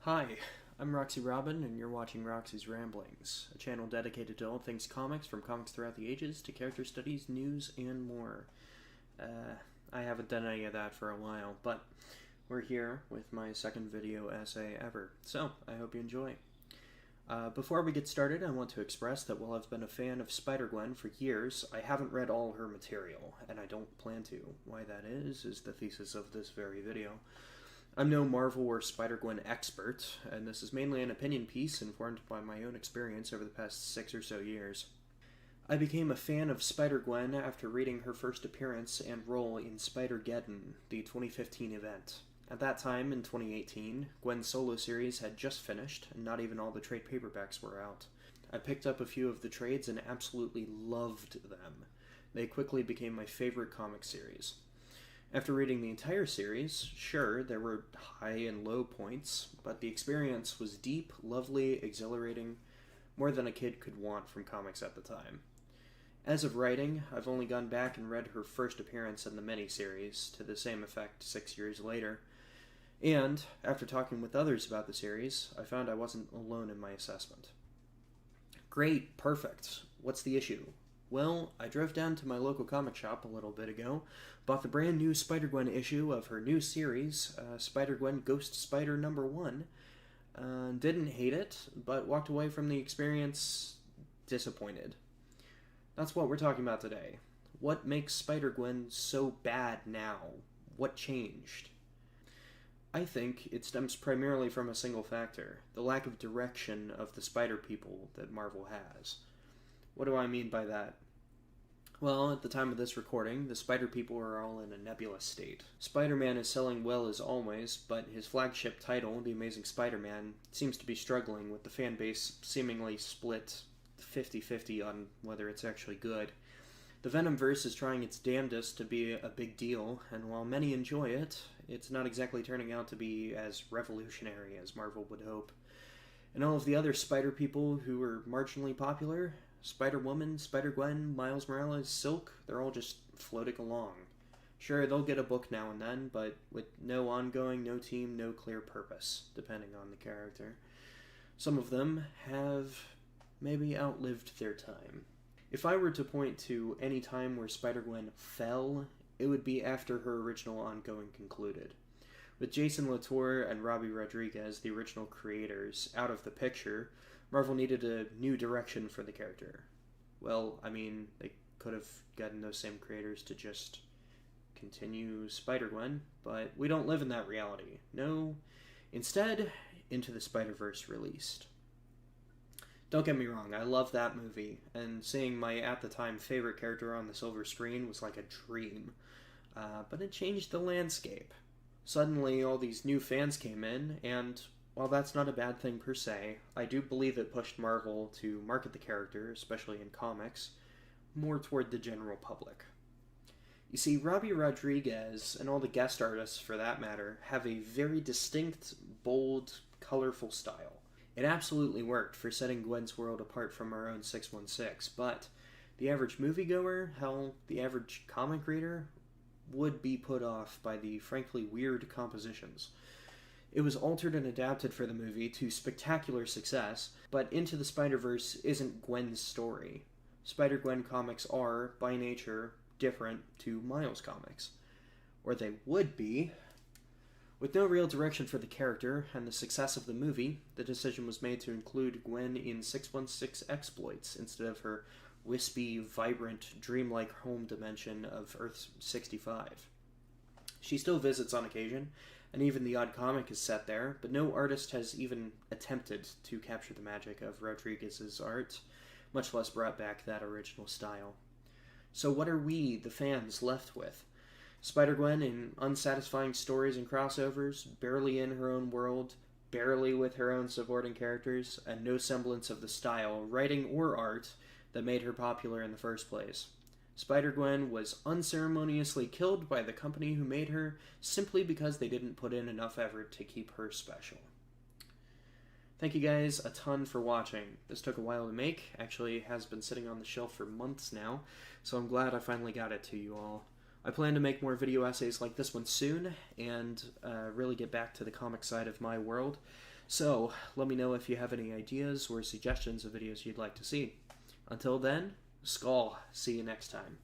Hi, I'm Roxy Robin, and you're watching Roxy's Ramblings, a channel dedicated to all things comics, from comics throughout the ages to character studies, news, and more. I haven't done any of that for a while, but we're here with my second video essay ever, so I hope you enjoy. Before we get started, I want to express that while I've been a fan of Spider-Gwen for years, I haven't read all her material, and I don't plan to. Why that is the thesis of this very video. I'm no Marvel or Spider-Gwen expert, and this is mainly an opinion piece informed by my own experience over the past 6 or so years. I became a fan of Spider-Gwen after reading her first appearance and role in Spider-Geddon, the 2015 event. At that time, in 2018, Gwen's solo series had just finished, and not even all the trade paperbacks were out. I picked up a few of the trades and absolutely loved them. They quickly became my favorite comic series. After reading the entire series, sure, there were high and low points, but the experience was deep, lovely, exhilarating, more than a kid could want from comics at the time. As of writing, I've only gone back and read her first appearance in the miniseries, to the same effect 6 years later, and, after talking with others about the series, I found I wasn't alone in my assessment. Great, perfect. What's the issue? Well, I drove down to my local comic shop a little bit ago, bought the brand new Spider-Gwen issue of her new series, Spider-Gwen Ghost Spider #1. Didn't hate it, but walked away from the experience disappointed. That's what we're talking about today. What makes Spider-Gwen so bad now? What changed? I think it stems primarily from a single factor, the lack of direction of the Spider-People that Marvel has. What do I mean by that? Well, at the time of this recording, the Spider-People are all in a nebulous state. Spider-Man is selling well as always, but his flagship title, The Amazing Spider-Man, seems to be struggling, with the fan base seemingly split 50-50 on whether it's actually good. The Venomverse is trying its damnedest to be a big deal, and while many enjoy it, it's not exactly turning out to be as revolutionary as Marvel would hope. And all of the other Spider-People who are marginally popular, Spider-Woman, Spider-Gwen, Miles Morales, Silk, they're all just floating along. Sure, they'll get a book now and then, but with no ongoing, no team, no clear purpose, depending on the character. Some of them have maybe outlived their time. If I were to point to any time where Spider-Gwen fell, it would be after her original ongoing concluded. With Jason Latour and Robbie Rodriguez, the original creators, out of the picture, Marvel needed a new direction for the character. Well, I mean, they could have gotten those same creators to just continue Spider-Gwen, but we don't live in that reality. No, instead, Into the Spider-Verse released. Don't get me wrong, I love that movie, and seeing my at-the-time favorite character on the silver screen was like a dream. But it changed the landscape. Suddenly, all these new fans came in, and while that's not a bad thing per se, I do believe it pushed Marvel to market the character, especially in comics, more toward the general public. You see, Robbie Rodriguez, and all the guest artists for that matter, have a very distinct, bold, colorful style. It absolutely worked for setting Gwen's world apart from our own 616, but the average moviegoer, hell, the average comic reader, would be put off by the frankly weird compositions. It was altered and adapted for the movie to spectacular success, but Into the Spider-Verse isn't Gwen's story. Spider-Gwen comics are, by nature, different to Miles comics. Or they would be. With no real direction for the character and the success of the movie, the decision was made to include Gwen in 616 exploits instead of her wispy, vibrant, dreamlike home dimension of Earth 65. She still visits on occasion, and even the odd comic is set there, but no artist has even attempted to capture the magic of Rodriguez's art, much less brought back that original style. So what are we, the fans, left with? Spider-Gwen in unsatisfying stories and crossovers, barely in her own world, barely with her own supporting characters, and no semblance of the style, writing or art, that made her popular in the first place. Spider-Gwen was unceremoniously killed by the company who made her simply because they didn't put in enough effort to keep her special. Thank you guys a ton for watching. This took a while to make, actually has been sitting on the shelf for months now, so I'm glad I finally got it to you all. I plan to make more video essays like this one soon, and really get back to the comic side of my world. So, let me know if you have any ideas or suggestions of videos you'd like to see. Until then, Skull. See you next time.